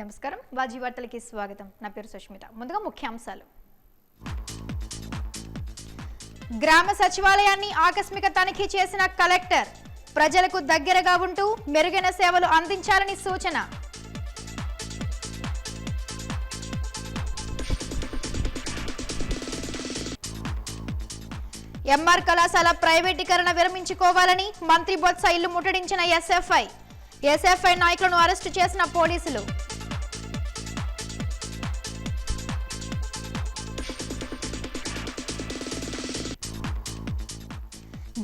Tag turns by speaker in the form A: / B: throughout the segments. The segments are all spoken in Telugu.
A: నమస్కారం వాజీ వార్తలకి స్వాగతం. నా పేరు సుష్మిత. ముందుగా ముఖ్యాంశాలు. గ్రామ సచివాలయాన్ని ఆకస్మిక తనిఖీ చేసిన కలెక్టర్. ప్రజలకు దగ్గరగా ఉంటూ మెరుగైన సేవలు అందించాలని సూచన. ఎంఆర్ కళాశాల ప్రైవేటీకరణ విరమించుకోవాలని మంత్రి బొత్స ఇల్లు ముట్టడించిన ఎస్ఎఫ్ఐ నాయకులను అరెస్టు చేసిన పోలీసులు.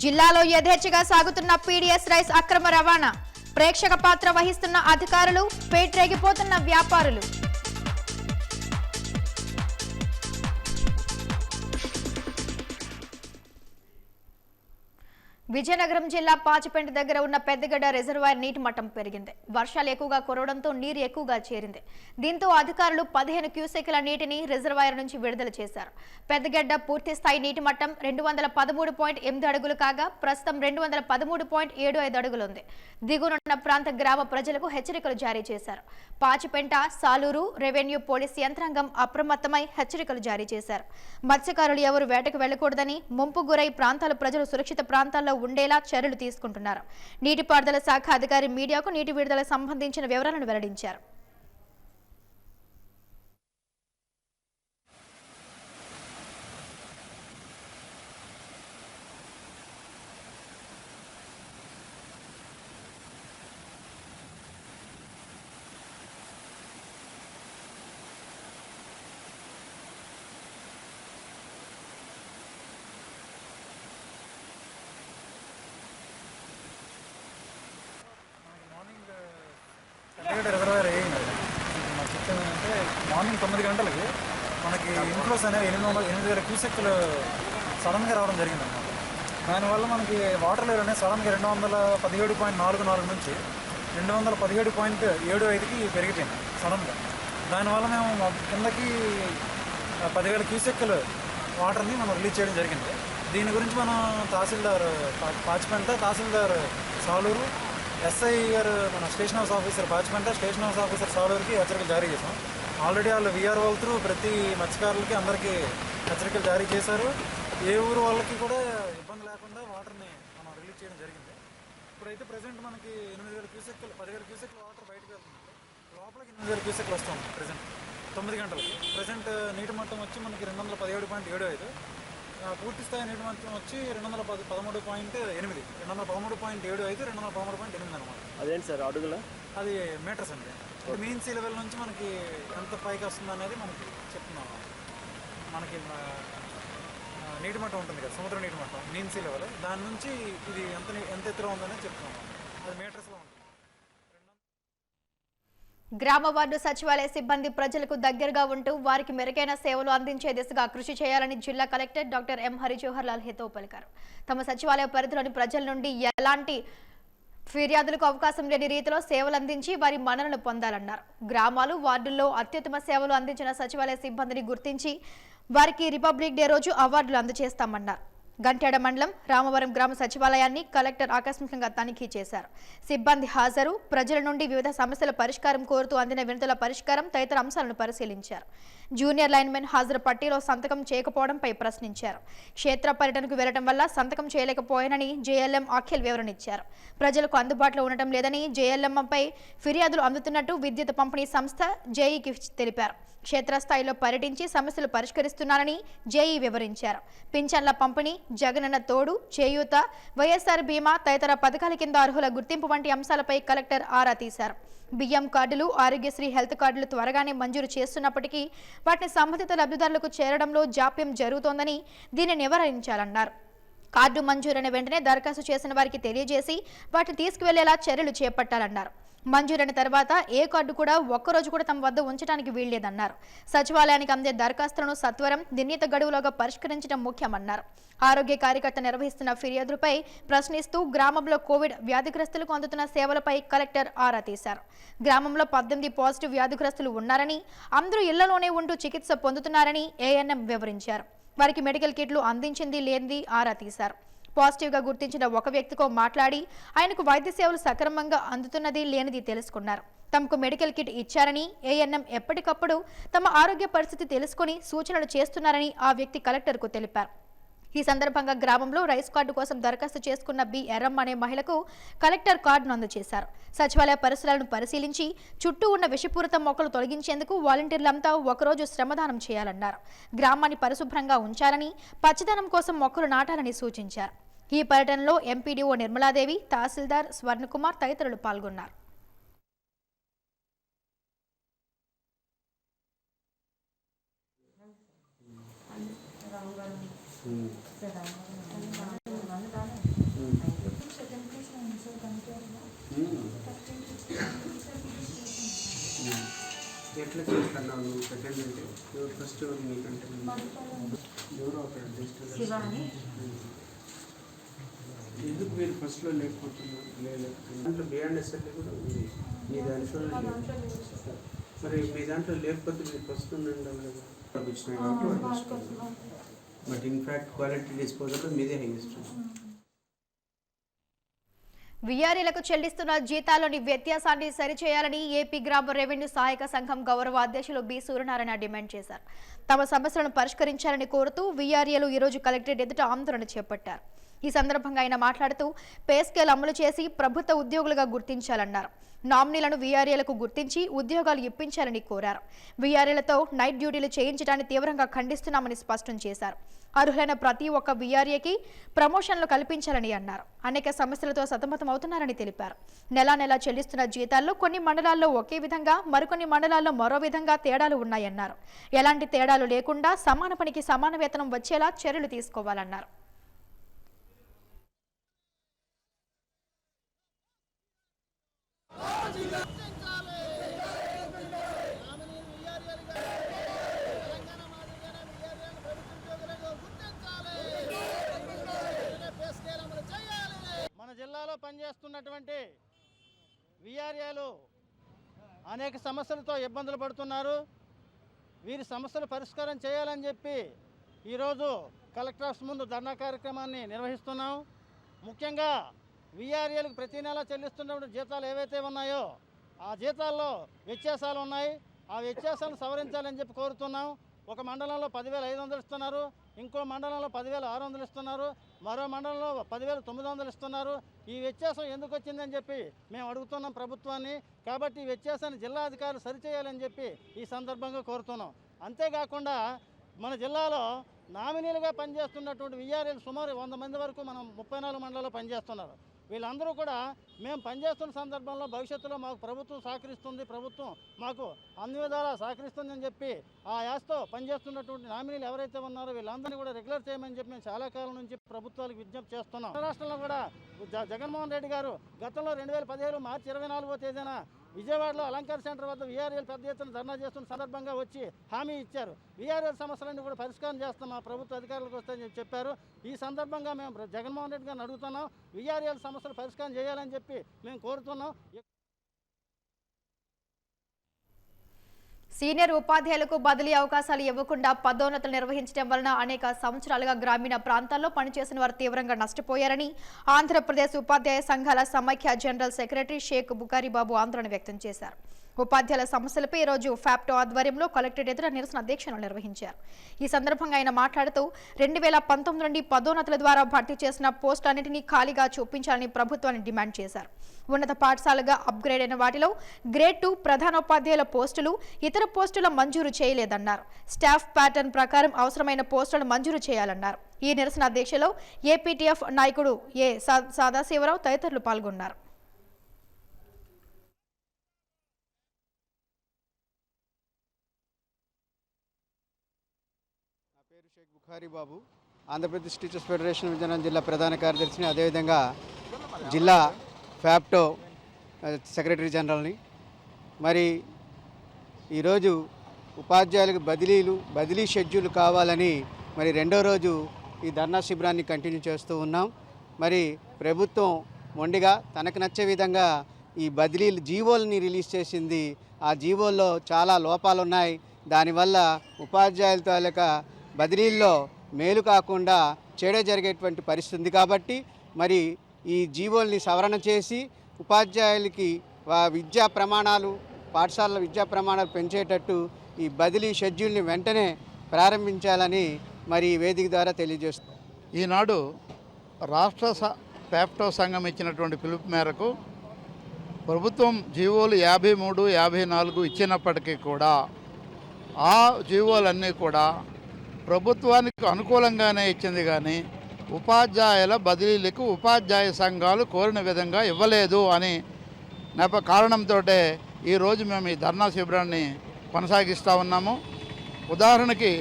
A: జిల్లాలో యథేచ్ఛగా సాగుతున్న పీడీఎస్ రైస్ అక్రమ రవాణా. ప్రేక్షక పాత్ర వహిస్తున్న అధికారులు, పేట్రేగిపోతున్న వ్యాపారులు. విజయనగరం జిల్లా పాచిపెంట దగ్గర ఉన్న పెద్దగడ్డ రిజర్వాయర్ నీటి మట్టం పెరిగింది. వర్షాలు ఎక్కువగా కురవడంతో నీరు ఎక్కువగా చేరింది. దీంతో అధికారులు 15 క్యూసెక్ల నీటిని రిజర్వాయర్ నుంచి విడుదల చేశారు. పెద్దగడ్డ పూర్తి స్థాయి నీటి మట్టం 213.8 అడుగులు కాగా ప్రస్తుతం 213.75 అడుగులు ఉంది. దిగువనున్న ప్రాంత గ్రామ ప్రజలకు హెచ్చరికలు జారీ చేశారు. పాచిపెంట, సాలూరు రెవెన్యూ పోలీస్ యంత్రాంగం అప్రమత్తమై హెచ్చరికలు జారీ చేశారు. మత్స్యకారులు ఎవరు వేటకు వెళ్లకూడదని, ముంపు గురై ప్రాంతాల ప్రజలు సురక్షిత ప్రాంతాల్లో ఉండేలా చర్యలు తీసుకుంటున్నారు. నీటిపారుదల శాఖ అధికారి మీడియాకు నీటి విడుదల సంబంధించిన వివరాలను వెల్లడించారు.
B: రిజర్వాయర్ అయ్యింది. మాకు చెప్పింది అంటే మార్నింగ్ 9 గంటలకి మనకి ఇన్ఫ్లోస్ అనేవి 8,000 క్యూసెక్లు సడన్గా రావడం జరిగింది అన్నమాట. దానివల్ల మనకి వాటర్ లెవెల్ అనేది సడన్గా 217.44 నుంచి 217.75కి పెరిగిపోయింది సడన్గా. దానివల్ల మేము కిందకి 10,000 క్యూసెక్లు వాటర్ని మనం రిలీజ్ చేయడం జరిగింది. దీని గురించి మనం తహసీల్దార్ పాచిపెంట, తహసీల్దార్ సాలూరు, ఎస్ఐ గారు, మన station house officer Pachipenta, station house officer సాలూరుకి హెచ్చరికలు జారీ చేసాం. ఆల్రెడీ వాళ్ళు విఆర్ఓ త్రూ ప్రతి మత్స్యకారులకి అందరికీ హెచ్చరికలు జారీ చేశారు. ఏ ఊరు వాళ్ళకి కూడా ఇబ్బంది లేకుండా వాటర్ని మనం రిలీజ్ చేయడం జరిగింది. ఇప్పుడైతే ప్రజెంట్ మనకి 8,000 క్యూసెక్లు 10,000 క్యూసెక్లు వాటర్ బయటకు వెళ్తుంది. లోపలికి 8,000 క్యూసెక్లు వస్తుంది ప్రజెంట్ 9 గంటలకి. ప్రజెంట్ నీటి మట్టం వచ్చి మనకి 217.75. పూర్తి స్థాయి నీటి మట్టం వచ్చి 213.8, 213.75, 213.8 అనమాట.
C: అదేంటి సార్ అడుగుల?
B: అది మీటర్స్ అండి. మెయిన్ సీ లెవెల్ నుంచి మనకి ఎంత పైకి వస్తుంది అనేది మనకి చెప్తున్నాం. మనకి నీటి మట్టం ఉంటుంది కదా, సముద్ర నీటి మట్టం మెయిన్ సీ లెవెల్, దాని నుంచి ఇది ఎంత ఎత్తులో ఉందనేది చెప్తున్నాం. అది మీటర్స్లో ఉంటుంది.
A: గ్రామ వార్డు సచివాలయ సిబ్బంది ప్రజలకు దగ్గరగా ఉంటూ వారికి మెరుగైన సేవలు అందించే దిశగా కృషి చేయాలని జిల్లా collector doctor M Harijawahar Lal హితవు పలికారు. తమ సచివాలయ పరిధిలోని ప్రజల నుండి ఎలాంటి ఫిర్యాదులకు అవకాశం లేని రీతిలో సేవలు అందించి వారి మన్ననలు పొందాలన్నారు. గ్రామాలు, వార్డుల్లో అత్యుత్తమ సేవలు అందించిన సచివాలయ సిబ్బందిని గుర్తించి వారికి రిపబ్లిక్ డే రోజు అవార్డులు అందజేస్తామన్నారు. గంట్యాడ మండలం రామవరం గ్రామ సచివాలయాన్ని కలెక్టర్ ఆకస్మికంగా తనిఖీ చేశారు. సిబ్బంది హాజరు, ప్రజల నుండి వివిధ సమస్యల పరిష్కారం కోరుతూ అందిన వినతుల పరిష్కారం తదితర అంశాలను పరిశీలించారు. జూనియర్ లైన్మెన్ హాజరు పట్టీలో సంతకం చేయకపోవడంపై ప్రశ్నించారు. క్షేత్ర పర్యటనకు వెళ్లడం వల్ల సంతకం చేయలేకపోయానని జేఎల్ఎం అఖిల్ వివరణ ఇచ్చారు. ప్రజలకు అందుబాటులో ఉండటం లేదని, జేఎల్ఎంపై ఫిర్యాదులు అందుతున్నట్టు విద్యుత్ పంపిణీ సంస్థ జేఈకి తెలిపారు. క్షేత్రస్థాయిలో పర్యటించి సమస్యలు పరిష్కరిస్తున్నారని జేఈ వివరించారు. పింఛన్ల పంపిణీ, జగనన్న తోడు, చేయూత, వైఎస్ఆర్ బీమా తదితర పథకాల కింద అర్హుల గుర్తింపు వంటి అంశాలపై కలెక్టర్ ఆరా తీశారు. బియ్యం కార్డులు, ఆరోగ్యశ్రీ హెల్త్ కార్డులు త్వరగానే మంజూరు చేస్తున్నప్పటికీ వాటిని సంబంధిత లబ్ధిదారులకు చేరడంలో జాప్యం జరుగుతోందని దీన్ని నివారించాలన్నారు. కార్డు మంజూరైన వెంటనే దరఖాస్తు చేసిన వారికి తెలియజేసి వాటిని తీసుకువెళ్లేలా చర్యలు చేపట్టాలన్నారు. మంజూరైన తర్వాత ఏ కార్డు కూడా ఒక్కరోజు కూడా తమ వద్ద ఉంచడానికి వీల్లేదన్నారు. సచివాలయానికి అందే దరఖాస్తులను సత్వరం, నిర్ణీత గడువులోగా పరిష్కరించడం ముఖ్యమన్నారు. ఆరోగ్య కార్యకర్త నిర్వహిస్తున్న ఫిర్యాదులపై ప్రశ్నిస్తూ గ్రామంలో కోవిడ్ వ్యాధిగ్రస్తులకు అందుతున్న సేవలపై కలెక్టర్ ఆరా తీశారు. గ్రామంలో 18 పాజిటివ్ వ్యాధిగ్రస్తులు ఉన్నారని, అందరూ ఇళ్లలోనే ఉంటూ చికిత్స పొందుతున్నారని ఏఎన్ఎం వివరించారు. వారికి మెడికల్ కిట్లు అందించింది లేనిది ఆరా తీశారు. పాజిటివ్గా గుర్తించిన ఒక వ్యక్తితో మాట్లాడి ఆయనకు వైద్య సేవలు సక్రమంగా అందుతున్నది లేనిది తెలుసుకున్నారు. తమకు మెడికల్ కిట్ ఇచ్చారని, ఏఎన్ఎం ఎప్పటికప్పుడు తమ ఆరోగ్య పరిస్థితి తెలుసుకుని సూచనలు చేస్తున్నారని ఆ వ్యక్తి కలెక్టర్కు తెలిపారు. ఈ సందర్భంగా గ్రామంలో రైస్ కార్డు కోసం దరఖాస్తు చేసుకున్న బి ఎర్రమ్మ అనే మహిళకు కలెక్టర్ కార్డును అందజేశారు. సచివాలయ పరిసరాలను పరిశీలించి చుట్టూ ఉన్న విషపూరిత మొక్కలు తొలగించేందుకు వాలంటీర్లంతా ఒకరోజు శ్రమదానం చేయాలన్నారు. గ్రామాన్ని పరిశుభ్రంగా ఉంచాలని, పచ్చదనం కోసం మొక్కలు నాటాలని సూచించారు. ఈ పర్యటనలో ఎంపీడీఓ నిర్మలాదేవి, తహసీల్దార్ స్వర్ణకుమార్ తదితరులు పాల్గొన్నారు.
C: ఎట్లా చేస్తున్నావు నువ్వు? సెకండ్ అంటే ఎవరు ఫస్ట్ నీకంటే ఎవరో ఒక శివాని. ఎందుకు మీరు ఫస్ట్లో లేకపోతున్నారు? దాంట్లో బిఆర్ఎస్ఎల్ కూడా ఉంది మీ దాంట్లో. మరి మీ దాంట్లో లేకపోతే మీరు ఫస్ట్ ఉండాలి కదా. బట్ ఇన్ఫ్యాక్ట్ క్వాలిటీ డిస్పోజల్ మీదే హైయెస్ట్.
A: వీఆర్ఏలకు చెల్లిస్తున్న జీతాల్లోని వ్యత్యాసాన్ని సరిచేయాలని ఏపీ గ్రామ రెవెన్యూ సహాయక సంఘం గౌరవ అధ్యక్షులు బి సూర్యనారాయణ డిమాండ్ చేశారు. తమ సమస్యలను పరిష్కరించాలని కోరుతూ వీఆర్ఏలు ఈరోజు కలెక్టరేట్ ఎదుట ఆందోళన చేపట్టారు. ఈ సందర్భంగా ఆయన మాట్లాడుతూ పే స్కేల్ అమలు చేసి ప్రభుత్వ ఉద్యోగులుగా గుర్తించాలన్నారు. నామినీలను వీఆర్ఏలకు గుర్తించి ఉద్యోగాలు ఇప్పించాలని కోరారు. వీఆర్ఏలతో నైట్ డ్యూటీలు చేయించడాన్ని తీవ్రంగా ఖండిస్తున్నామని స్పష్టం చేశారు. అర్హులైన ప్రతి ఒక్క వీఆర్ఏకి ప్రమోషన్లు కల్పించాలని అన్నారు. అనేక సమస్యలతో సతమతమవుతున్నారని తెలిపారు. నెలా చెల్లిస్తున్న జీతాల్లో కొన్ని మండలాల్లో ఒకే విధంగా, మరికొన్ని మండలాల్లో మరో విధంగా తేడాలు ఉన్నాయన్నారు. ఎలాంటి తేడాలు లేకుండా సమాన పనికి సమాన వేతనం వచ్చేలా చర్యలు తీసుకోవాలన్నారు.
D: మన జిల్లాలో పనిచేస్తున్నటువంటి వీఆర్ఏలు అనేక సమస్యలతో ఇబ్బందులు పడుతున్నారు. వీరి సమస్యలు పరిష్కారం చేయాలని చెప్పి ఈరోజు కలెక్టర్ ఆఫీస్ ముందు ధర్నా కార్యక్రమాన్ని నిర్వహిస్తున్నాం. ముఖ్యంగా వీఆర్ఏలకు ప్రతి నెల చెల్లిస్తున్నటువంటి జీతాలు ఏవైతే ఉన్నాయో ఆ జీతాల్లో వ్యత్యాసాలు ఉన్నాయి. ఆ వ్యత్యాసాలను సవరించాలని చెప్పి కోరుతున్నాం. ఒక మండలంలో 10,500 ఇస్తున్నారు, ఇంకో మండలంలో 10,600 ఇస్తున్నారు, మరో మండలంలో 10,900 ఇస్తున్నారు. ఈ వ్యత్యాసం ఎందుకు వచ్చిందని చెప్పి మేము అడుగుతున్నాం ప్రభుత్వాన్ని. కాబట్టి ఈ వ్యత్యాసాన్ని జిల్లా అధికారులు సరిచేయాలని చెప్పి ఈ సందర్భంగా కోరుతున్నాం. అంతేకాకుండా మన జిల్లాలో నామినీలుగా పనిచేస్తున్నటువంటి వీఆర్ఏలు సుమారు 100 మంది వరకు మనం 34 మండలాల్లో పనిచేస్తున్నారు. వీళ్ళందరూ కూడా మేము పనిచేస్తున్న సందర్భంలో భవిష్యత్తులో మాకు ప్రభుత్వం సహకరిస్తుంది, ప్రభుత్వం మాకు అన్ని విధాలా సహకరిస్తుందని చెప్పి ఆ యాస్తో పనిచేస్తున్నటువంటి నామినీలు ఎవరైతే ఉన్నారో వీళ్ళందరినీ కూడా రెగ్యులర్ చేయమని చెప్పి మేము చాలా కాలం నుంచి ప్రభుత్వాలకు విజ్ఞప్తి చేస్తున్నాం. రాష్ట్రంలో కూడా జగన్మోహన్ రెడ్డి గారు గతంలో 2017 మార్చి 24వ తేదీన విజయవాడలో అలంకార్ సెంటర్ వద్ద వీఆర్ఏలు పెద్ద ఎత్తున ధర్నా చేస్తున్న సందర్భంగా వచ్చి హామీ ఇచ్చారు. వీఆర్ఏల సమస్యలన్నీ కూడా పరిష్కారం చేస్తాం మా ప్రభుత్వ అధికారులకు వస్తాయని చెప్పారు. ఈ సందర్భంగా మేము జగన్మోహన్ రెడ్డి గారిని అడుగుతున్నాం. వీఆర్ఏల సమస్యలు పరిష్కారం చేయాలని చెప్పి మేము కోరుతున్నాం.
A: సీనియర్ ఉపాధ్యాయులకు బదిలీ అవకాశాలు ఇవ్వకుండా పదోన్నతులు నిర్వహించడం వలన అనేక సంవత్సరాలుగా గ్రామీణ ప్రాంతాల్లో పనిచేసిన వారు తీవ్రంగా నష్టపోయారని ఆంధ్రప్రదేశ్ ఉపాధ్యాయ సంఘాల సమైక్య జనరల్ సెక్రటరీ షేక్ బుకారిబాబు ఆందోళన వ్యక్తం చేశారు. ఉపాధ్యాయుల సమస్యలపై ఈ రోజు ఫ్యాప్టో ఆధ్వర్యంలో కలెక్టరేట్ ఎదుట నిరసన దీక్షను నిర్వహించారు. ఈ సందర్భంగా ఆయన మాట్లాడుతూ 2019 నుండి పదోన్నతుల ద్వారా భర్తీ చేసిన పోస్టులన్నింటినీ ఖాళీగా చూపించాలని ప్రభుత్వాన్ని డిమాండ్ చేశారు. ఉన్నత పాఠశాలగా అప్గ్రేడ్ అయిన వాటిలో గ్రేడ్ 2 ప్రధానోపాధ్యాయుల పోస్టులు, ఇతర పోస్టుల మంజూరు చేయలేదన్నారు. స్టాఫ్ ప్యాటర్న్ ప్రకారం అవసరమైన పోస్టులను మంజూరు చేయాలన్నారు. ఈ నిరసన దీక్షలో ఏపీటీఎఫ్ నాయకుడు ఏ సదాశివరావు తదితరులు పాల్గొన్నారు.
E: షేక్ బుఖారీబాబు, ఆంధ్రప్రదేశ్ టీచర్స్ ఫెడరేషన్ విజయనగరం జిల్లా ప్రధాన కార్యదర్శిని, అదేవిధంగా జిల్లా ఫ్యాప్టో సెక్రటరీ జనరల్ని. మరి ఈరోజు ఉపాధ్యాయులకు బదిలీ షెడ్యూల్ కావాలని మరి రెండో రోజు ఈ ధర్నా శిబిరాన్ని కంటిన్యూ చేస్తూ ఉన్నాం. మరి ప్రభుత్వం మొండిగా తనకు నచ్చే విధంగా ఈ బదిలీలు జీవోలని రిలీజ్ చేసింది. ఆ జీవోల్లో చాలా లోపాలు ఉన్నాయి. దానివల్ల ఉపాధ్యాయుల తాలూకా బదిలీల్లో మేలు కాకుండా చెడే జరిగేటువంటి పరిస్థితి ఉంది. కాబట్టి మరి ఈ జీవోల్ని సవరణ చేసి ఉపాధ్యాయులకి విద్యా ప్రమాణాలు పాఠశాలల విద్యా ప్రమాణాలు పెంచేటట్టు ఈ బదిలీ షెడ్యూల్ని వెంటనే ప్రారంభించాలని మరి ఈ వేదిక ద్వారా తెలియజేస్తుంది.
F: ఈనాడు రాష్ట్ర ప్యాప్టో సంఘం ఇచ్చినటువంటి పిలుపు మేరకు ప్రభుత్వం జీవోలు 53, 54 ఇచ్చినప్పటికీ కూడా ఆ జీవోలన్నీ కూడా ప్రభుత్వానికి అనుకూలంగానే ఇచ్చింది, కానీ ఉపాధ్యాయుల బదిలీలకు ఉపాధ్యాయ సంఘాలు కోరిన విధంగా ఇవ్వలేదు అని కారణంతో ఈరోజు మేము ఈ ధర్నా శిబిరాన్ని కొనసాగిస్తూ ఉన్నాము. ఉదాహరణకి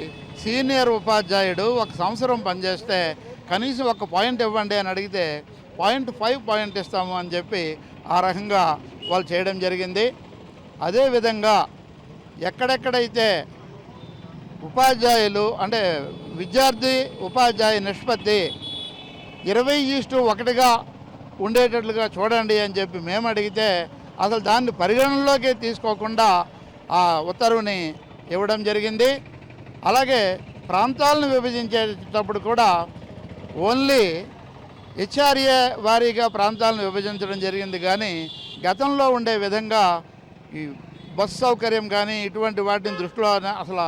F: సీనియర్ ఉపాధ్యాయుడు 1 సంవత్సరం పనిచేస్తే కనీసం 1 పాయింట్ ఇవ్వండి అని అడిగితే 0.5 పాయింట్ ఇస్తాము అని చెప్పి ఆ రకంగా వాళ్ళు చేయడం జరిగింది. అదేవిధంగా ఎక్కడెక్కడైతే ఉపాధ్యాయులు అంటే విద్యార్థి ఉపాధ్యాయ నిష్పత్తి 20:1గా ఉండేటట్లుగా చూడండి అని చెప్పి మేము అడిగితే అసలు దాన్ని పరిగణనలోకి తీసుకోకుండా ఆ ఉత్తర్వుని ఇవ్వడం జరిగింది. అలాగే ప్రాంతాలను విభజించేటప్పుడు కూడా ఓన్లీ హెచ్ఆర్ఏ వారీగా ప్రాంతాలను విభజించడం జరిగింది, కానీ గతంలో ఉండే విధంగా ఈ బస్సు సౌకర్యం కానీ ఇటువంటి వాటిని దృష్టిలో అసలు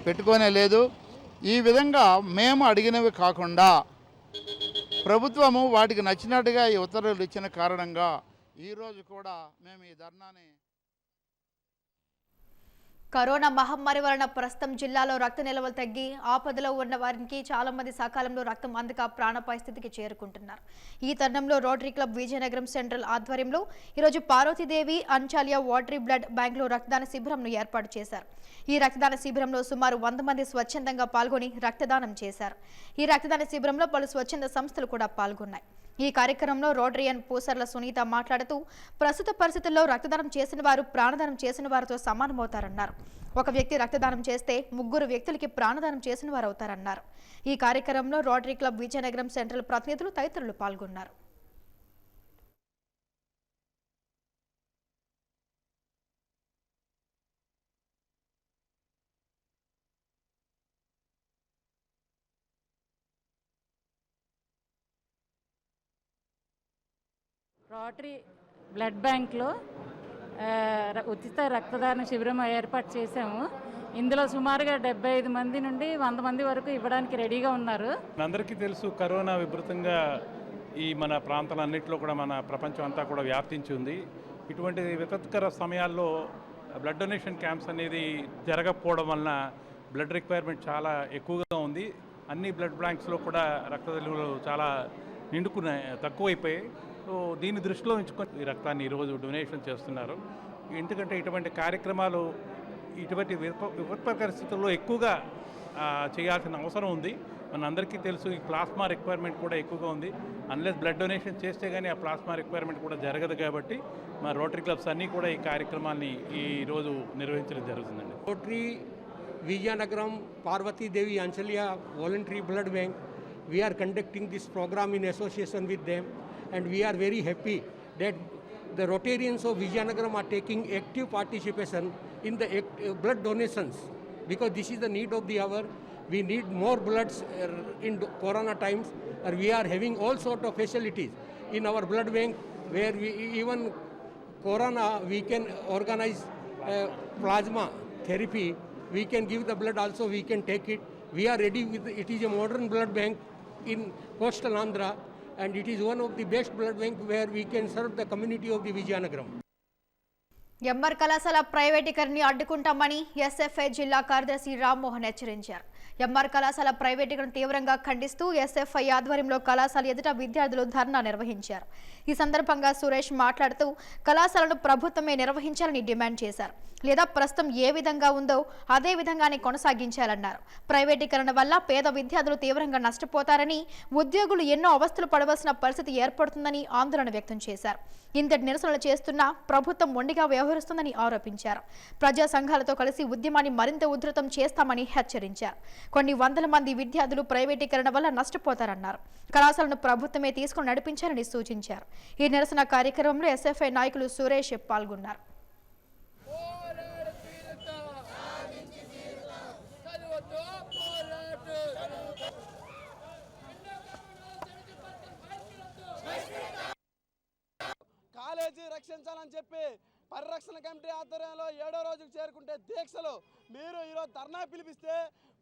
F: పెట్టుకోనే లేదు. ఈ విధంగా మేము అడిగినవి కాకుండా ప్రభుత్వము వాటికి నచ్చినట్టుగా ఈ ఉత్తర్వులు ఇచ్చిన కారణంగా ఈరోజు కూడా మేము ఈ ధర్నాని.
A: కరోనా మహమ్మారి వలన ప్రస్తుతం జిల్లాలో రక్త నిల్వలు తగ్గి ఆపదలో ఉన్న వారికి చాలా మంది సకాలంలో రక్తం అందక ప్రాణాపాయ స్థితికి చేరుకుంటున్నారు. ఈ తరుణంలో రోటరీ క్లబ్ విజయనగరం సెంట్రల్ ఆధ్వర్యంలో ఈరోజు పార్వతీదేవి అంచాలియా వాటరీ బ్లడ్ బ్యాంకులో రక్తదాన శిబిరంను ఏర్పాటు చేశారు. ఈ రక్తదాన శిబిరంలో సుమారు 100 మంది స్వచ్ఛందంగా పాల్గొని రక్తదానం చేశారు. ఈ రక్తదాన శిబిరంలో పలు స్వచ్ఛంద సంస్థలు కూడా పాల్గొన్నాయి. ఈ కార్యక్రమంలో రోటరియన్ పూసర్ల సునీత మాట్లాడుతూ ప్రస్తుత పరిస్థితుల్లో రక్తదానం చేసిన వారు ప్రాణదానం చేసిన వారితో సమానమవుతారన్నారు. ఒక వ్యక్తి రక్తదానం చేస్తే 3 వ్యక్తులకి ప్రాణదానం చేసిన వారు అవుతారన్నారు. ఈ కార్యక్రమంలో రోటరీ క్లబ్ విజయనగరం సెంట్రల్ ప్రతినిధులు తదితరులు పాల్గొన్నారు.
G: రోటరీ బ్లడ్ బ్యాంక్లో ఉచిత రక్తదాన శిబిరం ఏర్పాటు చేశాము. ఇందులో సుమారుగా 75 మంది నుండి 100 మంది వరకు ఇవ్వడానికి రెడీగా ఉన్నారు.
H: అందరికీ తెలుసు, కరోనా విపరీతంగా ఈ మన ప్రాంతాలన్నింటిలో కూడా మన ప్రపంచం అంతా కూడా వ్యాప్తించి ఉంది. ఇటువంటి విపత్కర సమయాల్లో బ్లడ్ డొనేషన్ క్యాంప్స్ అనేది జరగకపోవడం వలన బ్లడ్ రిక్వైర్మెంట్ చాలా ఎక్కువగా ఉంది. అన్ని బ్లడ్ బ్యాంక్స్లో కూడా రక్త నిల్వలు చాలా నిండుకున్నాయి, తక్కువైపోయాయి. సో దీన్ని దృష్టిలో ఉంచుకొని ఈ రక్తాన్ని ఈరోజు డొనేషన్ చేస్తున్నారు. ఎందుకంటే ఇటువంటి కార్యక్రమాలు ఇటువంటి విపత్కర పరిస్థితుల్లో ఎక్కువగా చేయాల్సిన అవసరం ఉంది. మనందరికీ తెలుసు, ఈ ప్లాస్మా రిక్వైర్మెంట్ కూడా ఎక్కువగా ఉంది. అన్లెస్ బ్లడ్ డొనేషన్ చేస్తే కానీ ఆ ప్లాస్మా రిక్వైర్మెంట్ కూడా జరగదు. కాబట్టి మా రోటరీ క్లబ్స్ అన్నీ కూడా ఈ కార్యక్రమాన్ని ఈరోజు నిర్వహించడం జరుగుతుందండి.
I: Rotary Vizianagaram Parvathidevi Anchaliya voluntary blood bank, we are conducting this program in association with them, and we are very happy that the Rotarians of Vijayanagaram are taking active participation in the blood donations, because this is the need of the hour. We need more bloods in corona times, and we are having all sort of facilities in our blood bank, where we even corona we can organize plasma therapy. We can give the blood also, we can take it. We are ready with it. Is a modern blood bank in coastal Andhra, and it is one of the best blood bank where we can serve the community of the Vijayanagaram.
A: MR కళాశాల ప్రైవేటీకరణని అడ్డుకుంటామని ఎస్ఎఫ్ఐ జిల్లా కార్యదర్శి రామ్మోహన్ హెచ్చరించారు. ఎంఆర్ కళాశాల ప్రైవేటీకరణ తీవ్రంగా ఖండిస్తూ ఎస్ఎఫ్ఐ ఆధ్వర్యంలో కళాశాల ఎదుట విద్యార్థులు ధర్నా నిర్వహించారు. ఈ సందర్భంగా సురేష్ మాట్లాడుతూ కళాశాలను ప్రభుత్వమే నిర్వహించాలని డిమాండ్ చేశారు. లేదా ప్రస్తుతం ఏ విధంగా ఉందో అదే విధంగానే కొనసాగించాలన్నారు. ప్రైవేటీకరణ వల్ల పేద విద్యార్థులు తీవ్రంగా నష్టపోతారని, ఉద్యోగులు ఎన్నో అవస్థలు పడవలసిన పరిస్థితి ఏర్పడుతుందని ఆందోళన వ్యక్తం చేశారు. ఇంతటి నిరసనలు చేస్తున్నా ప్రభుత్వం మొండిగా వ్యవహరిస్తుందని ఆరోపించారు. ప్రజా సంఘాలతో కలిసి ఉద్యమాన్ని మరింత ఉధృతం చేస్తామని హెచ్చరించారు. కొన్ని వందల మంది విద్యార్థులు ప్రైవేటీకరణ వల్ల నష్టపోతారన్నారు. కళాశాలను ప్రభుత్వమే తీసుకుని నడిపించాలని సూచించారు. ఈ నిరసన కార్యక్రమంలో ఎస్ఎఫ్ఐ నాయకులు సురేష్ పాల్గొన్నారు.
J: కాలేజీ రక్షించాలని చెప్పి పరిరక్షణ కమిటీ ఆధ్వర్యంలో 7వ రోజుకు చేరుకుంటే దీక్షలు మీరు ఈరోజు ధర్నా పిలిపిస్తే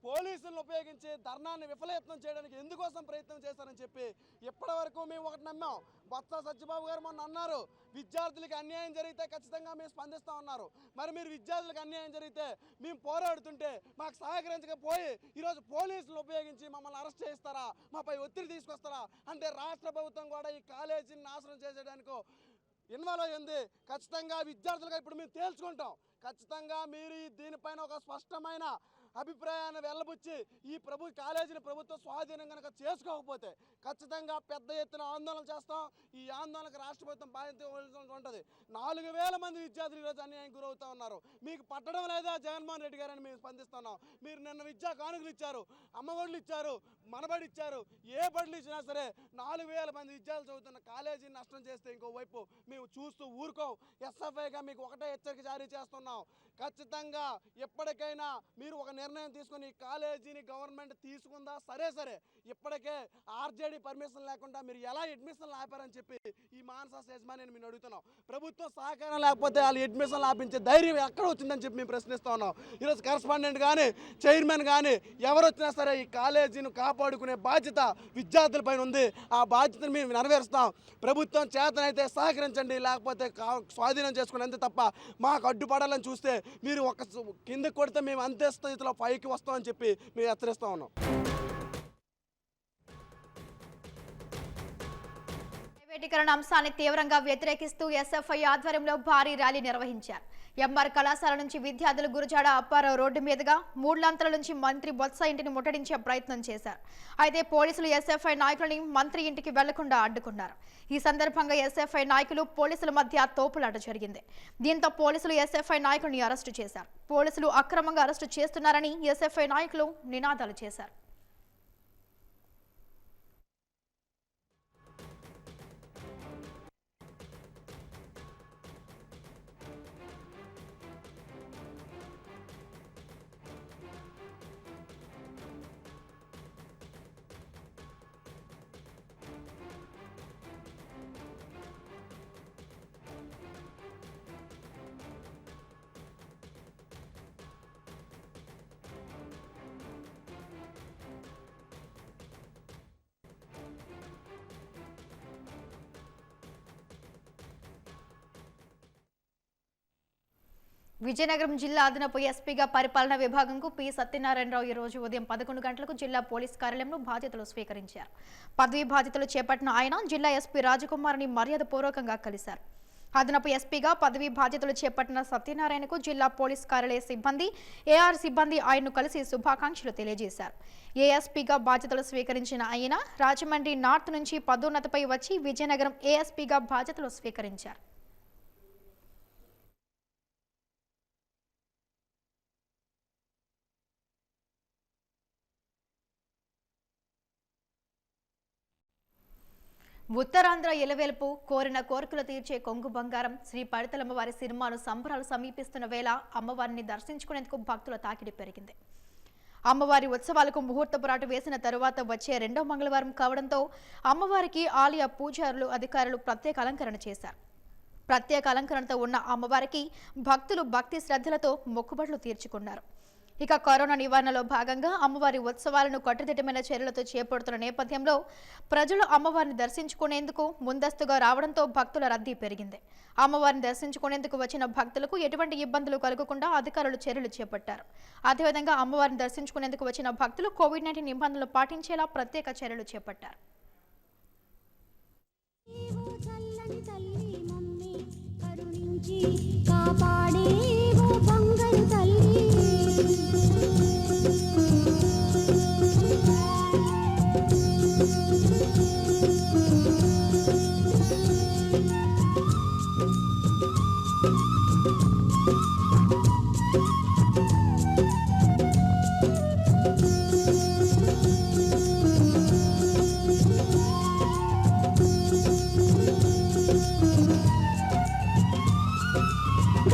J: పోలీసులను ఉపయోగించి ధర్నాన్ని విఫలయత్నం చేయడానికి ఎందుకోసం ప్రయత్నం చేశారని చెప్పి ఇప్పటివరకు మేము ఒకటి నమ్మాం. బొత్స సత్యబాబు గారు మొన్న అన్నారు విద్యార్థులకు అన్యాయం జరిగితే ఖచ్చితంగా మేము స్పందిస్తూ ఉన్నారు. మరి మీరు విద్యార్థులకు అన్యాయం జరిగితే మేము పోరాడుతుంటే మాకు సహకరించకపోయి ఈరోజు పోలీసులను ఉపయోగించి మమ్మల్ని అరెస్ట్ చేస్తారా, మాపై ఒత్తిడి తీసుకొస్తారా అంటే రాష్ట్ర ప్రభుత్వం కూడా ఈ కాలేజీని నాశనం చేసేయడానికో ఇన్వాల్వ్ అయ్యింది. ఖచ్చితంగా విద్యార్థులుగా ఇప్పుడు మేము తేల్చుకుంటాం. ఖచ్చితంగా మీరు దీనిపైన ఒక స్పష్టమైన అభిప్రాయాన్ని వెళ్ళబుచ్చి ఈ కాలేజీని ప్రభుత్వం స్వాధీనం కనుక చేసుకోకపోతే ఖచ్చితంగా పెద్ద ఎత్తున ఆందోళన చేస్తాం. ఈ ఆందోళనకు రాష్ట్ర ప్రభుత్వం బాధ్యత ఉంటుంది. 4000 మంది విద్యార్థులు ఈరోజు అన్యాయం గురవుతూ ఉన్నారు. మీకు పట్టడం లేదా జగన్మోహన్ రెడ్డి గారని మేము స్పందిస్తున్నాం. మీరు నిన్న విద్యా కానుకలు ఇచ్చారు, అమ్మఒడులు ఇచ్చారు, మనబడి ఇచ్చారు, ఏ బడులు ఇచ్చినా సరే 4000 మంది విద్యార్థులు చదువుతున్న కాలేజీని నష్టం చేస్తే ఇంకోవైపు మేము చూస్తూ ఊరుకోం. ఎస్ఎఫ్ఐగా మీకు ఒకటే హెచ్చరిక జారీ చేస్తున్నాం. ఖచ్చితంగా ఎప్పటికైనా మీరు ఒక నిర్ణయం తీసుకుని ఈ కాలేజీని గవర్నమెంట్ తీసుకుందా సరే ఇప్పటికే ఆర్జేడీ పర్మిషన్ లేకుండా మీరు ఎలా అడ్మిషన్లు ఆపారని చెప్పి ఈ మానస యజమాని మేము అడుగుతున్నాం. ప్రభుత్వం సహకారం లేకపోతే వాళ్ళు అడ్మిషన్లు ఆపించే ధైర్యం ఎక్కడ వచ్చిందని చెప్పి మేము ప్రశ్నిస్తూ ఉన్నాం. ఈరోజు కరెస్పాండెంట్ కానీ చైర్మన్ కానీ ఎవరు వచ్చినా సరే ఈ కాలేజీని కాపాడుకునే బాధ్యత విద్యార్థులపైన ఉంది. ఆ బాధ్యతను మేము నెరవేరుస్తాం. ప్రభుత్వం చేతనైతే సహకరించండి, లేకపోతే స్వాధీనం చేసుకుని అంతే తప్ప మాకు అడ్డుపడాలని చూస్తే మీరు ఒక కిందకి కొడితే మేము అంతే స్థితిలో పైకి వస్తామని చెప్పి మేము హెచ్చరిస్తూ ఉన్నాం.
A: ప్రైవేటీకరణ అంశాన్ని తీవ్రంగా వ్యతిరేకిస్తూ ఎస్ఎఫ్ఐ ఆధ్వర్యంలో భారీ ర్యాలీ నిర్వహించారు. ఎంఆర్ కళాశాల నుంచి విద్యార్థులు గురుజాడ అప్పారావు రోడ్డు మీదుగా మూడులంతల నుంచి మంత్రి బొత్స ఇంటిని ముట్టడించే ప్రయత్నం చేశారు. అయితే పోలీసులు ఎస్ఎఫ్ఐ నాయకులని మంత్రి ఇంటికి వెళ్లకుండా అడ్డుకున్నారు. ఈ సందర్భంగా ఎస్ఎఫ్ఐ నాయకులు పోలీసుల మధ్య తోపులాట జరిగింది. దీంతో పోలీసులు ఎస్ఎఫ్ఐ నాయకుల్ని అరెస్టు చేశారు. పోలీసులు అక్రమంగా అరెస్టు చేస్తున్నారని ఎస్ఎఫ్ఐ నాయకులు నినాదాలు చేశారు. విజయనగరం జిల్లా అదనపు ఎస్పీగా పరిపాలనా విభాగంకు పి సత్యనారాయణరావు ఈ రోజు ఉదయం 11 గంటలకు జిల్లా పోలీస్ కార్యాలయంలో బాధ్యతలు స్వీకరించారు. పదవీ బాధ్యతలు చేపట్టిన ఆయన జిల్లా ఎస్పీ రాజకుమార్ని మర్యాదపూర్వకంగా కలిశారు. అదనపు ఎస్పీగా పదవీ బాధ్యతలు చేపట్టిన సత్యనారాయణకు జిల్లా పోలీస్ కార్యాలయ సిబ్బంది, ఏఆర్ సిబ్బంది ఆయన్ను కలిసి శుభాకాంక్షలు తెలియజేశారు. ఏఎస్పీగా బాధ్యతలు స్వీకరించిన ఆయన రాజమండ్రి నార్త్ నుంచి పదోన్నతిపై వచ్చి విజయనగరం ఏఎస్పీగా బాధ్యతలు స్వీకరించారు. ఉత్తరాంధ్ర ఎలవేల్పు కోరిన కోరికలు తీర్చే కొంగు బంగారం శ్రీ పడితలమ్మవారి సినిమాను సంబరాలు సమీపిస్తున్న వేళ అమ్మవారిని దర్శించుకునేందుకు భక్తుల తాకిడి పెరిగింది. అమ్మవారి ఉత్సవాలకు ముహూర్తపురాటు వేసిన తరువాత వచ్చే 2వ మంగళవారం కావడంతో అమ్మవారికి ఆలయ పూజారులు, అధికారులు ప్రత్యేక అలంకరణ చేశారు. ప్రత్యేక అలంకరణతో ఉన్న అమ్మవారికి భక్తులు భక్తి శ్రద్ధలతో మొక్కుబడులు తీర్చుకున్నారు. ఇక కరోనా నివారణలో భాగంగా అమ్మవారి ఉత్సవాలను కట్టుదిట్టమైన చర్యలతో చేపడుతున్న నేపథ్యంలో ప్రజలు అమ్మవారిని దర్శించుకునేందుకు ముందస్తుగా రావడంతో భక్తుల రద్దీ పెరిగింది. అమ్మవారిని దర్శించుకునేందుకు వచ్చిన భక్తులకు ఎటువంటి ఇబ్బందులు కలగకుండా అధికారులు చర్యలు చేపట్టారు. అదేవిధంగా అమ్మవారిని దర్శించుకునేందుకు వచ్చిన భక్తులు కోవిడ్-19 నిబంధనలు పాటించేలా ప్రత్యేక చర్యలు చేపట్టారు.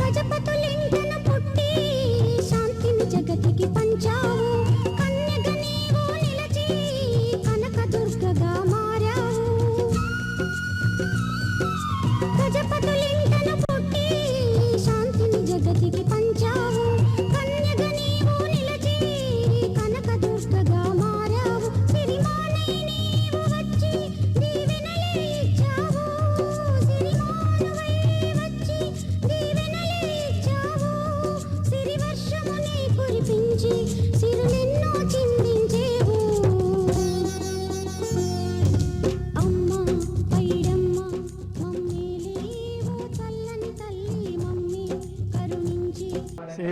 K: గజపతులింటన పుట్టి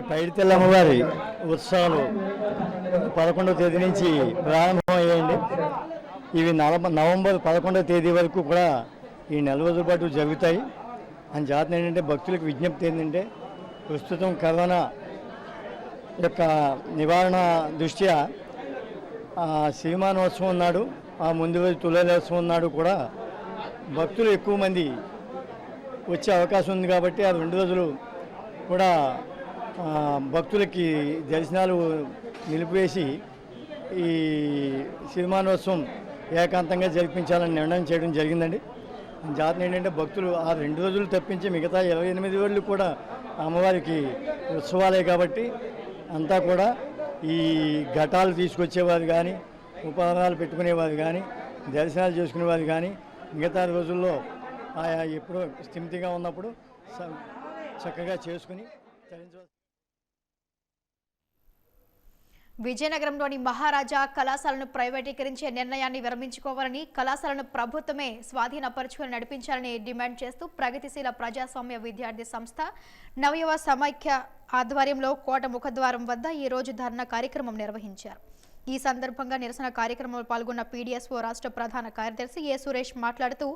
K: పైడితల్లి అమ్మవారి ఉత్సవాలు 11వ తేదీ నుంచి ప్రారంభమయ్యాయండి. ఇవి నవంబర్ 11వ తేదీ వరకు కూడా ఈ నెల రోజుల పాటు జరుగుతాయి. అని జాతర ఏంటంటే భక్తులకు విజ్ఞప్తి ఏంటంటే ప్రస్తుతం కరోనా యొక్క నివారణ దృష్ట్యా సిరిమానోత్సవం నాడు, ఆ ముందు రోజు తులాలోత్సవం నాడు కూడా భక్తులు ఎక్కువ మంది వచ్చే అవకాశం ఉంది. కాబట్టి ఆ 2 రోజులు కూడా భక్తులకి దర్శనాలు నిలిపివేసి ఈ సిరిమానోత్సవం ఏకాంతంగా జరిపించాలని నిర్ణయం చేయడం జరిగిందండి. జాతర ఏంటంటే భక్తులు ఆ 2 రోజులు తప్పించి మిగతా 28 రోజులు కూడా అమ్మవారికి ఉత్సవాలే కాబట్టి అంతా కూడా ఈ ఘటాలు తీసుకొచ్చేవారు కానీ, ఉపహారాలు పెట్టుకునేవారు కానీ, దర్శనాలు చేసుకునేవారు కానీ మిగతా రోజుల్లో ఆయా ఎప్పుడో స్థిమితిగా ఉన్నప్పుడు చక్కగా చేసుకుని తరించవచ్చు.
A: విజయనగరంలోని మహారాజా కళాశాలను ప్రైవేటీకరించే నిర్ణయాన్ని విరమించుకోవాలని, కళాశాలను ప్రభుత్వమే స్వాధీనపరుచుకుని నడిపించాలని డిమాండ్ చేస్తూ ప్రగతిశీల ప్రజాస్వామ్య విద్యార్థి సంస్థ నవయువ సమైక్య ఆధ్వర్యంలో కోట ముఖద్వారం వద్ద ఈరోజు ధర్నా కార్యక్రమం నిర్వహించారు. ఈ సందర్భంగా నిరసన కార్యక్రమంలో పాల్గొన్న పీడీఎస్ఓ రాష్ట్ర ప్రధాన కార్యదర్శి ఏ సురేష్ మాట్లాడుతూ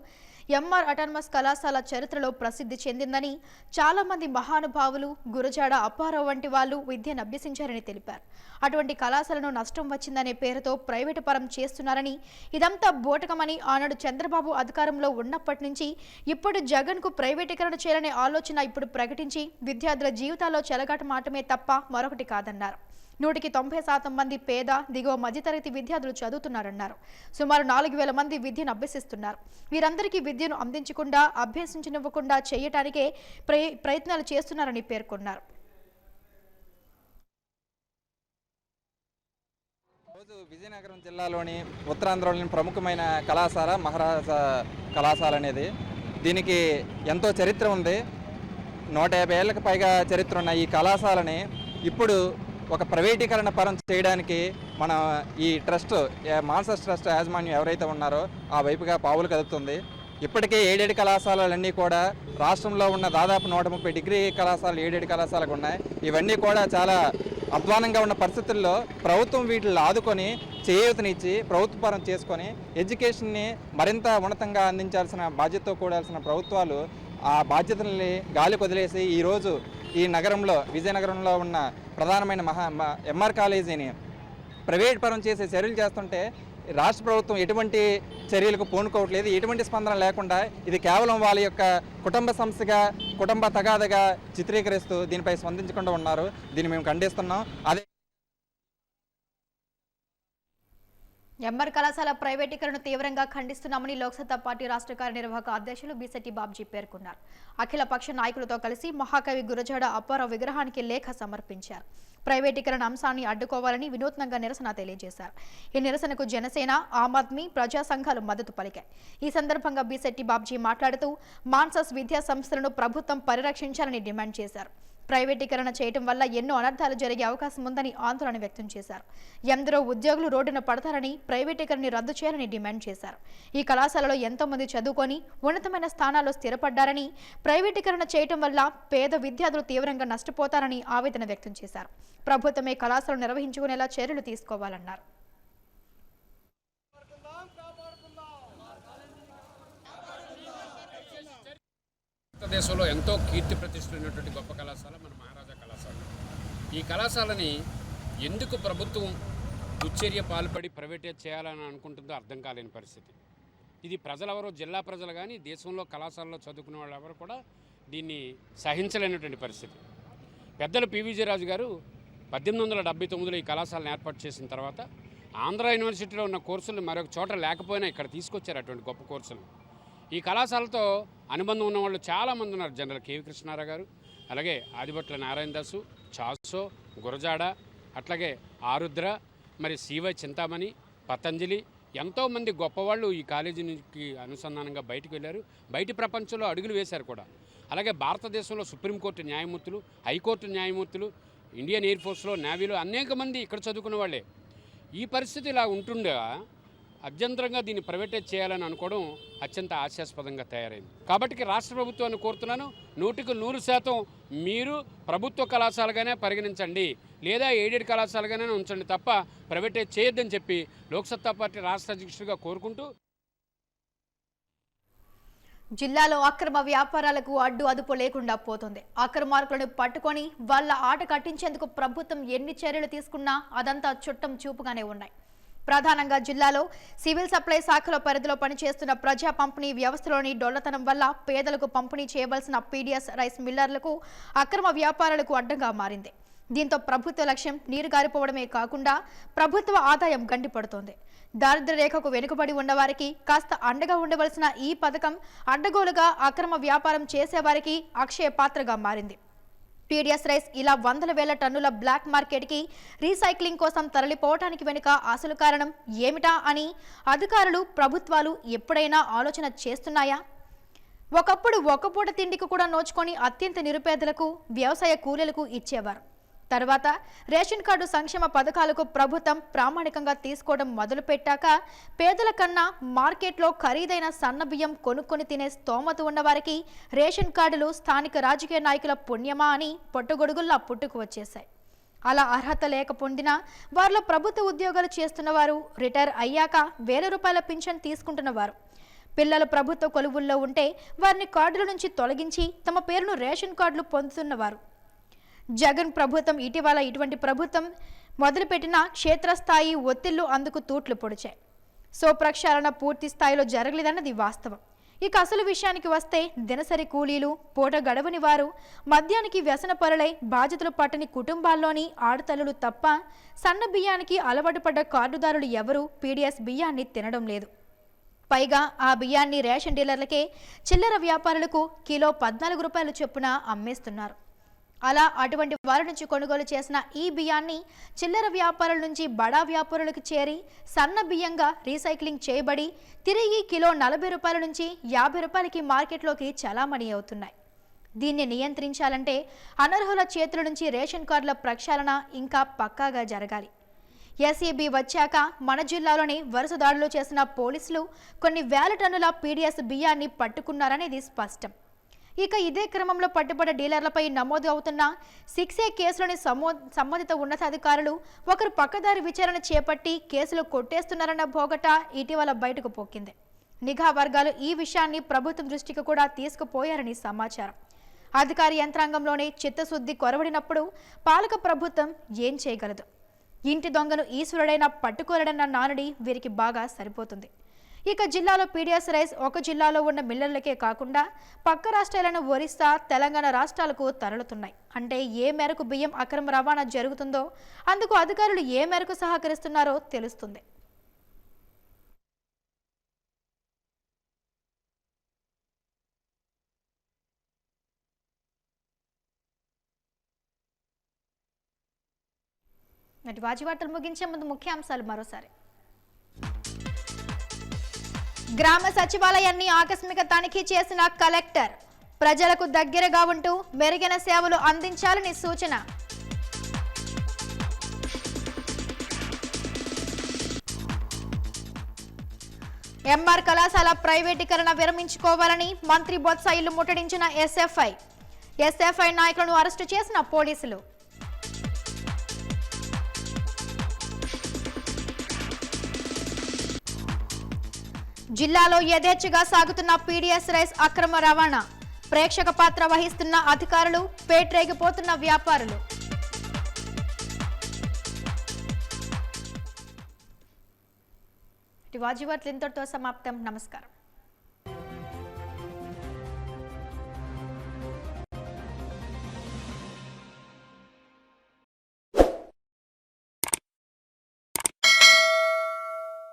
A: ఎంఆర్ అటానమస్ కళాశాల చరిత్రలో ప్రసిద్ధి చెందిందని, చాలా మంది మహానుభావులు గురజాడ అప్పారావు వంటి వాళ్ళు విద్యను అభ్యసించారని తెలిపారు. అటువంటి కళాశాలను నష్టం వచ్చిందనే పేరుతో ప్రైవేటు పరం చేస్తున్నారని, ఇదంతా బోటకమని, ఆనాడు చంద్రబాబు అధికారంలో ఉన్నప్పటి నుంచి ఇప్పుడు జగన్కు ప్రైవేటీకరణ చేయాలనే ఆలోచన ఇప్పుడు ప్రకటించి విద్యార్థుల జీవితాల్లో చెలగాటమాటమే తప్ప మరొకటి కాదన్నారు. 100% మంది పేద, దిగువ మధ్యతరగతి విద్యార్థులు చదువుతున్నారన్నారు. సుమారు 4000 మంది విద్యను అభ్యసిస్తున్నారు. వీరందరికీ విద్యను అందించకుండా, అభ్యసించనివ్వకుండా చేయటానికే ప్రయత్నాలు చేస్తున్నారని పేర్కొన్నారు.
L: విజయనగరం జిల్లాలోని ఉత్తరాంధ్రలోని ప్రముఖమైన కళాశాల మహారాజా కళాశాల అనేది. దీనికి ఎంతో చరిత్ర ఉంది. 150 ఏళ్ళకి పైగా చరిత్ర ఉన్న ఈ కళాశాలని ఇప్పుడు ఒక ప్రైవేటీకరణ పరం చేయడానికి మన ఈ ట్రస్ట్, మాన్సస్ ట్రస్ట్ యాజమాన్యం ఎవరైతే ఉన్నారో ఆ వైపుగా పావులు కదుపుతుంది. ఇప్పటికే 7 కళాశాలలన్నీ కూడా రాష్ట్రంలో ఉన్న దాదాపు 130 డిగ్రీ కళాశాలలు 7 కళాశాలకు ఉన్నాయి. ఇవన్నీ కూడా చాలా అధ్వానంగా ఉన్న పరిస్థితుల్లో ప్రభుత్వం వీటిని ఆదుకొని చేయూతనిచ్చి ప్రభుత్వపరం చేసుకొని ఎడ్యుకేషన్ని మరింత ఉన్నతంగా అందించాల్సిన బాధ్యతతో కూడాల్సిన ప్రభుత్వాలు ఆ బాధ్యతల్ని గాలి వదిలేసి ఈరోజు ఈ నగరంలో, విజయనగరంలో ఉన్న ప్రధానమైన ఎంఆర్ కాలేజీని ప్రైవేట్ పరం చేసే చర్యలు చేస్తుంటే రాష్ట్ర ప్రభుత్వం ఎటువంటి చర్యలకు పూనుకోవట్లేదు. ఎటువంటి స్పందన లేకుండా ఇది కేవలం వాళ్ళ యొక్క కుటుంబ సంస్థగా, కుటుంబ తగాదగా చిత్రీకరిస్తూ దీనిపై స్పందించకుండా ఉన్నారు. దీన్ని మేము ఖండిస్తున్నాం. అదే
A: ఎంఆర్ కళాశాల ప్రైవేటీకరణను తీవ్రంగా ఖండిస్తున్నామని లోక్సత్తా పార్టీ రాష్ట్ర కార్యనిర్వాహక అధ్యక్షులు బిశెట్టి బాబ్జీ పేర్కొన్నారు. అఖిల పక్ష నాయకులతో కలిసి మహాకవి గురజాడ అప్పారావు విగ్రహానికి లేఖ సమర్పించారు. ప్రైవేటీకరణ అంశాన్ని అడ్డుకోవాలని వినూత్నంగా నిరసన తెలియజేశారు. ఈ నిరసనకు జనసేన, ఆమ్ ఆద్మీ, ప్రజా సంఘాలు మద్దతు పలికాయి. ఈ సందర్భంగా బిశెట్టి బాబ్జీ మాట్లాడుతూ మాన్సస్ విద్యా సంస్థలను ప్రభుత్వం పరిరక్షించాలని డిమాండ్ చేశారు. ప్రైవేటీకరణ చేయడం వల్ల ఎన్నో అనర్థాలు జరిగే అవకాశం ఉందని ఆందోళన వ్యక్తం చేశారు. ఎందరో ఉద్యోగులు రోడ్డున పడతారని, ప్రైవేటీకరణని రద్దు చేయాలని డిమాండ్ చేశారు. ఈ కళాశాలలో ఎంతో మంది చదువుకొని ఉన్నతమైన స్థానాల్లో స్థిరపడ్డారని, ప్రైవేటీకరణ చేయడం వల్ల పేద విద్యార్థులు తీవ్రంగా నష్టపోతారని ఆవేదన వ్యక్తం చేశారు. ప్రభుత్వమే కళాశాలను నిర్వహించుకునేలా చర్యలు తీసుకోవాలన్నారు.
M: భారతదేశంలో ఎంతో కీర్తి ప్రతిష్ఠున్నటువంటి గొప్ప కళాశాల మన మహారాజా కళాశాల. ఈ కళాశాలని ఎందుకు ప్రభుత్వం దుశ్చర్య పాల్పడి ప్రైవేటైజ్ చేయాలని అనుకుంటుందో అర్థం కాలేని పరిస్థితి. ఇది ప్రజలెవరో, జిల్లా ప్రజలు కానీ దేశంలో కళాశాలలో చదువుకునే వాళ్ళు ఎవరు కూడా దీన్ని సహించలేనటువంటి పరిస్థితి. పెద్దలు పివిజి రాజు గారు 1879లో ఈ కళాశాలను ఏర్పాటు చేసిన తర్వాత ఆంధ్ర యూనివర్సిటీలో ఉన్న కోర్సులు మరొక చోట లేకపోయినా ఇక్కడ తీసుకొచ్చారు అటువంటి గొప్ప కోర్సులు. ఈ కళాశాలతో అనుబంధం ఉన్న వాళ్ళు చాలామంది ఉన్నారు. జనరల్ కేవి కృష్ణారావు గారు, అలాగే ఆదిభట్ల నారాయణదాసు, చాసో, గురజాడ, అట్లాగే ఆరుద్ర, మరి సివై చింతామణి, పతంజలి, ఎంతోమంది గొప్పవాళ్ళు ఈ కాలేజీ నుంచి అనుసంధానంగా బయటకు వెళ్ళారు. బయటి ప్రపంచంలో అడుగులు వేశారు కూడా. అలాగే భారతదేశంలో సుప్రీంకోర్టు న్యాయమూర్తులు, హైకోర్టు న్యాయమూర్తులు, ఇండియన్ ఎయిర్ ఫోర్స్లో, నేవీలో అనేక మంది ఇక్కడ చదువుకున్న వాళ్ళే. ఈ పరిస్థితి ఇలా ఉంటుండగా అభ్యంతరంగా దీన్ని ప్రైవేటైజ్ చేయాలని అనుకోవడం అత్యంత హాస్యాస్పదంగా తయారైంది. కాబట్టి రాష్ట్ర ప్రభుత్వాన్ని కోరుతున్నాను, 100% మీరు ప్రభుత్వ కళాశాలగానే పరిగణించండి, లేదా ఎయిడెడ్ కళాశాలగానే ఉంచండి తప్ప ప్రైవేటైజ్ చేయొద్దని చెప్పి లోక్సత్తా పార్టీ రాష్ట్ర అధ్యక్షుడిగా కోరుకుంటూ,
A: జిల్లాలో అక్రమ వ్యాపారాలకు అడ్డు అదుపు లేకుండా పోతుంది. అక్రమార్కులను పట్టుకొని వాళ్ళ ఆట కట్టించేందుకు ప్రభుత్వం ఎన్ని చర్యలు తీసుకున్నా అదంతా చుట్టం చూపుగానే ఉన్నాయి. ప్రధానంగా జిల్లాలో సివిల్ సప్లై శాఖల పరిధిలో పనిచేస్తున్న ప్రజా పంపిణీ వ్యవస్థలోని డొల్లతనం వల్ల పేదలకు పంపిణీ చేయవలసిన పీడీఎస్ రైస్ మిల్లర్లకు అక్రమ వ్యాపారాలకు అడ్డంగా మారింది. దీంతో ప్రభుత్వ లక్ష్యం నీరుగారిపోవడమే కాకుండా ప్రభుత్వ ఆదాయం గండిపడుతోంది. దారిద్ర్య రేఖకు వెనుకబడి ఉన్నవారికి కాస్త అండగా ఉండవలసిన ఈ పథకం అడ్డగోలుగా అక్రమ వ్యాపారం చేసేవారికి అక్షయ పాత్రగా మారింది. పీడీఎస్ రైస్ ఇలా వందల వేల టన్నుల బ్లాక్ మార్కెట్కి రీసైక్లింగ్ కోసం తరలిపోవటానికి వెనుక అసలు కారణం ఏమిటా అని అధికారులు, ప్రభుత్వాలు ఎప్పుడైనా ఆలోచన చేస్తున్నాయా? ఒకప్పుడు ఒక పూట తిండికి కూడా నోచుకొని అత్యంత నిరుపేదలకు, వ్యవసాయ కూలీలకు ఇచ్చేవారు. తర్వాత రేషన్ కార్డు సంక్షేమ పథకాలకు ప్రభుత్వం ప్రామాణికంగా తీసుకోవడం మొదలుపెట్టాక పేదల కన్నా మార్కెట్లో ఖరీదైన సన్న బియ్యం కొనుక్కొని తినే స్తోమత ఉన్నవారికి రేషన్ కార్డులు స్థానిక రాజకీయ నాయకుల పుణ్యమా అని పొట్టుగొడుగుల్లా పుట్టుకు వచ్చేశాయి. అలా అర్హత లేక పొందినా వారిలో ప్రభుత్వ ఉద్యోగాలు చేస్తున్నవారు, రిటైర్ అయ్యాక ₹1000 పింఛన్ తీసుకుంటున్నవారు, పిల్లలు ప్రభుత్వ కొలువుల్లో ఉంటే వారిని కార్డుల నుంచి తొలగించి తమ పేరును రేషన్ కార్డులు పొందుతున్నవారు. జగన్ ప్రభుత్వం ఇటీవల ఇటువంటి ప్రభుత్వం మొదలుపెట్టిన క్షేత్రస్థాయి ఒత్తిళ్లు అందుకు తూట్లు పొడిచాయి. ప్రక్షాళన పూర్తి స్థాయిలో జరగలేదన్నది వాస్తవం. ఇక అసలు విషయానికి వస్తే దినసరి కూలీలు, పూట గడవని వారు, మద్యానికి వ్యసనపరులై బాధ్యతలు పట్టని కుటుంబాల్లోని ఆడతల్లులు తప్ప సన్న బియ్యానికి అలవాటు పడ్డ కార్డుదారులు ఎవరూ పీడీఎస్ బియ్యాన్ని తినడం లేదు. పైగా ఆ బియ్యాన్ని రేషన్ డీలర్లకే, చిల్లర వ్యాపారులకు కిలో ₹14 చొప్పున అమ్మేస్తున్నారు. అలా అటువంటి వారి నుంచి కొనుగోలు చేసిన ఈ బియ్యాన్ని చిల్లర వ్యాపారుల నుంచి బడా వ్యాపారులకు చేరి సన్న బియ్యంగా రీసైక్లింగ్ చేయబడి తిరిగి కిలో ₹40 నుంచి ₹50కి మార్కెట్లోకి చలామణి అవుతున్నాయి. దీన్ని నియంత్రించాలంటే అనర్హుల చేతుల నుంచి రేషన్ కార్డుల ప్రక్షాళన ఇంకా పక్కాగా జరగాలి. ఎస్ఈబి వచ్చాక మన జిల్లాలోని వరుస దాడులు చేసిన పోలీసులు కొన్ని వేల టన్నుల పీడీఎస్ బియ్యాన్ని పట్టుకున్నారనేది స్పష్టం. ఇక ఇదే క్రమంలో పట్టుబడ్డ డీలర్లపై నమోదు అవుతున్న 6A కేసులోని సంబంధిత ఉన్నతాధికారులు ఒకరు పక్కదారి విచారణ చేపట్టి కేసులు కొట్టేస్తున్నారన్న భోగట ఇటీవల బయటకు పొక్కింది. నిఘా వర్గాలు ఈ విషయాన్ని ప్రభుత్వం దృష్టికి కూడా తీసుకుపోయారని సమాచారం. అధికార యంత్రాంగంలోనే చిత్తశుద్ధి కొరవడినప్పుడు పాలక ప్రభుత్వం ఏం చేయగలదు? ఇంటి దొంగను ఈశ్వరుడైనా పట్టుకోలేడన్న నానుడి వీరికి బాగా సరిపోతుంది. ఇక జిల్లాలో పీడీఎస్ రైస్ ఒక జిల్లాలో ఉన్న మిల్లర్లకే కాకుండా పక్క రాష్ట్రాలైన ఒరిస్సా, తెలంగాణ రాష్ట్రాలకు తరలుతున్నాయి. అంటే ఏ మేరకు బియ్యం అక్రమ రవాణా జరుగుతుందో అందుకు అధికారులు ఏ మేరకు సహకరిస్తున్నారో తెలుస్తుంది. వాజీ వార్తలు ముగించే ముందు ముఖ్యాంశాలు మరోసారి. గ్రామ సచివాలయాన్ని ఆకస్మిక తనిఖీ చేసిన కలెక్టర్, ప్రజలకు దగ్గరగా ఉంటూ మెరుగైన సేవలు అందించాలని సూచన. ఎంఆర్ కళాశాల ప్రైవేటీకరణ విరమించుకోవాలని మంత్రి బొత్స ఇల్లు ముట్టడించిన ఎస్ఎఫ్ఐ నాయకులను అరెస్టు చేసిన పోలీసులు. జిల్లాలో యథేచ్ఛగా సాగుతున్న పీడీఎస్ రైస్ అక్రమ రవాణా, ప్రేక్షక పాత్ర వహిస్తున్న అధికారులు, పేట్రేగిపోతున్న వ్యాపారులు. వాజీ వార్తలు ఇంతటితో సమాప్తం. నమస్కారం.